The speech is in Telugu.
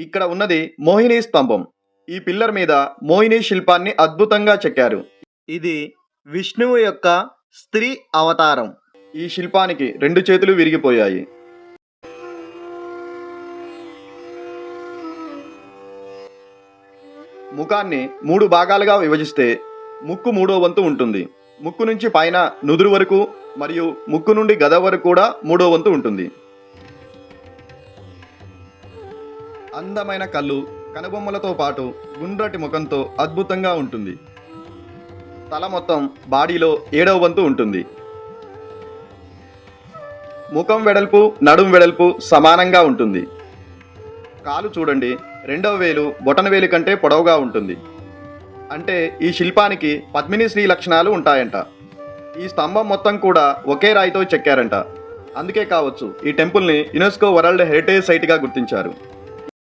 ఇక్కడ ఉన్నది మోహిని స్తంభం. ఈ పిల్లర్ మీద మోహిని శిల్పాన్ని అద్భుతంగా చెక్కారు. ఇది విష్ణువు యొక్క స్త్రీ అవతారం. ఈ శిల్పానికి 2 చేతులు విరిగిపోయాయి. ముఖాన్ని 3 భాగాలుగా విభజిస్తే ముక్కు 3వ వంతు ఉంటుంది. ముక్కు నుంచి పైన నుదురు వరకు మరియు ముక్కు నుండి గద వరకు కూడా 3వ వంతు ఉంటుంది. అందమైన కళ్ళు, కనుబొమ్మలతో పాటు గుండ్రటి ముఖంతో అద్భుతంగా ఉంటుంది. తల మొత్తం బాడీలో 7వ వంతు ఉంటుంది. ముఖం వెడల్పు, నడుం వెడల్పు సమానంగా ఉంటుంది. కాలు చూడండి, 2వ వేలు బొటన వేలు కంటే పొడవుగా ఉంటుంది. అంటే ఈ శిల్పానికి పద్మిని శ్రీ లక్షణాలు ఉంటాయంట. ఈ స్తంభం మొత్తం కూడా ఒకే రాయితో చెక్కారంట. అందుకే కావచ్చు ఈ టెంపుల్ని యునెస్కో వరల్డ్ హెరిటేజ్ సైట్గా గుర్తించారు.